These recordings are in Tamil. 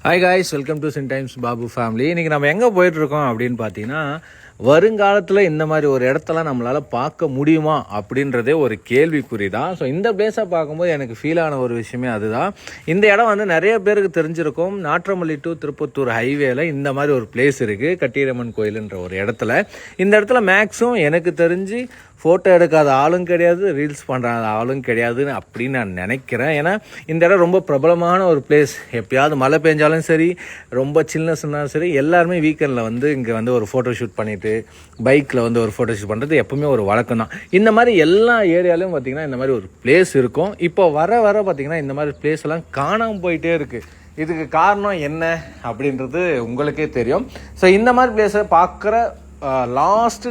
ஹாய் காய்ஸ், வெல்கம் டு சின் டைம்ஸ் பாபு ஃபேமிலி. இன்றைக்கி நம்ம எங்கே போயிட்டுருக்கோம் அப்படின்னு பார்த்தீங்கன்னா, வருங்காலத்தில் இந்த மாதிரி ஒரு இடத்தெல்லாம் நம்மளால் பார்க்க முடியுமா அப்படின்றதே ஒரு கேள்விக்குறி தான். ஸோ இந்த பிளேஸை பார்க்கும்போது எனக்கு ஃபீல் ஆன ஒரு விஷயமே அதுதான். இந்த இடம் வந்து நிறைய பேருக்கு தெரிஞ்சிருக்கும். நாற்றமல்லி டு திருப்பத்தூர் ஹைவேல இந்த மாதிரி ஒரு பிளேஸ் இருக்குது, கட்டியம்மன் கோயிலுன்ற ஒரு இடத்துல. இந்த இடத்துல மேக்ஸிமம் எனக்கு தெரிஞ்சு ஃபோட்டோ எடுக்காத ஆளும் கிடையாது, ரீல்ஸ் பண்ணுறாத ஆளும் கிடையாதுன்னு அப்படின்னு நான் நினைக்கிறேன். ஏன்னா இந்த இடம் ரொம்ப பிரபலமான ஒரு பிளேஸ். எப்பயாவது மழை பெஞ்சாலும் சரி, ரொம்ப சில்னஸ்னாலும் சரி, எல்லாருமே வீக்கெண்டில் வந்து இங்கே வந்து ஒரு ஃபோட்டோ ஷூட் பண்ணிவிட்டு பைக்கில் வந்து ஒரு ஃபோட்டோ ஷூட் பண்ணுறது எப்பவுமே ஒரு வழக்கம் தான். இந்த மாதிரி எல்லா ஏரியாலையும் பார்த்திங்கன்னா இந்த மாதிரி ஒரு பிளேஸ் இருக்கும். இப்போ வர பார்த்திங்கன்னா இந்த மாதிரி பிளேஸ் எல்லாம் காணாமல் போயிட்டே இருக்குது. இதுக்கு காரணம் என்ன அப்படின்றது உங்களுக்கே தெரியும். ஸோ இந்த மாதிரி பிளேஸை பார்க்குற லாஸ்ட்டு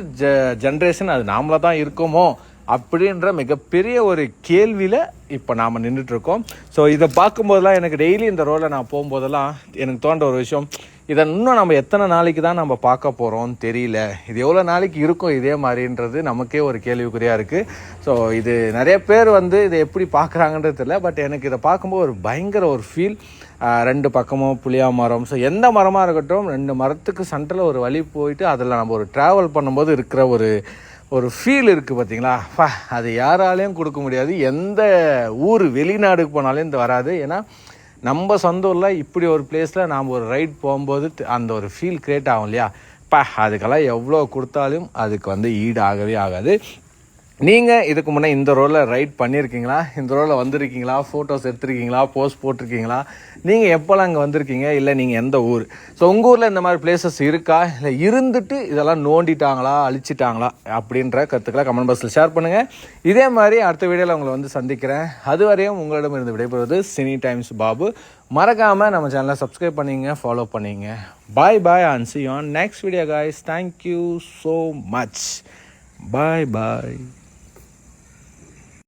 ஜென்ரேஷன் அது நாமளாக தான் இருக்கோமோ அப்படின்ற மிகப்பெரிய ஒரு கேள்வியில் இப்போ நாம் நின்றுட்டுருக்கோம். ஸோ இதை பார்க்கும்போதெல்லாம் எனக்கு டெய்லி இந்த ரோடில் நான் போகும்போதெல்லாம் எனக்கு தோன்ற ஒரு விஷயம், இதை இன்னும் நம்ம எத்தனை நாளைக்கு தான் நம்ம பார்க்க போகிறோம்னு தெரியல. இது எவ்வளோ நாளைக்கு இருக்கும் இதே மாதிரின்றது நமக்கே ஒரு கேள்விக்குறியாக இருக்குது. ஸோ இது நிறைய பேர் வந்து இதை எப்படி பார்க்குறாங்கன்றது தெரியல. பட் எனக்கு இதை பார்க்கும்போது ஒரு பயங்கர ஒரு ஃபீல். ரெண்டு பக்கமும் புளியா மரம். ஸோ எந்த மரமாக இருக்கட்டும், ரெண்டு மரத்துக்கு சென்டரில் ஒரு வழி போயிட்டு அதில் நம்ம ஒரு ட்ராவல் பண்ணும்போது இருக்கிற ஒரு ஃபீல் இருக்குது பார்த்தீங்களா, அது யாராலையும் கொடுக்க முடியாது. எந்த ஊர் வெளிநாடுக்கு போனாலும் இந்த வராது. ஏன்னா நம்ம சொந்த ஊரில் இப்படி ஒரு பிளேஸில் நாம் ஒரு ரைட் போகும்போது அந்த ஒரு ஃபீல் க்ரியேட் ஆகும் இல்லையா. அதுக்கெல்லாம் எவ்வளோ கொடுத்தாலும் அதுக்கு வந்து ஈடு ஆகவே ஆகாது. நீங்கள் இதுக்கு முன்னே இந்த ரோலில் ரைட் பண்ணியிருக்கீங்களா? இந்த ரோலில் வந்திருக்கீங்களா? ஃபோட்டோஸ் எடுத்துருக்கீங்களா? போஸ்ட் போட்டிருக்கீங்களா? நீங்கள் எப்போல்லாம் அங்கே வந்திருக்கீங்க? இல்லை நீங்கள் எந்த ஊர்? ஸோ உங்கள் ஊரில் இந்த மாதிரி பிளேசஸ் இருக்கா? இல்லை இருந்துட்டு இதெல்லாம் நோண்டிட்டாங்களா, அழிச்சிட்டாங்களா அப்படின்ற கருத்துக்களை கமெண்ட் பாக்ஸில் ஷேர் பண்ணுங்கள். இதே மாதிரி அடுத்த வீடியோவில் உங்களை வந்து சந்திக்கிறேன். அதுவரையும் உங்களிடம் இருந்து விடைபெறுவது சினி டைம்ஸ் பாபு. மறக்காமல் நம்ம சேனலை சப்ஸ்கிரைப் பண்ணிங்க, ஃபாலோ பண்ணிங்க. பாய் and see you on next video guys. Thank you so much. Bye.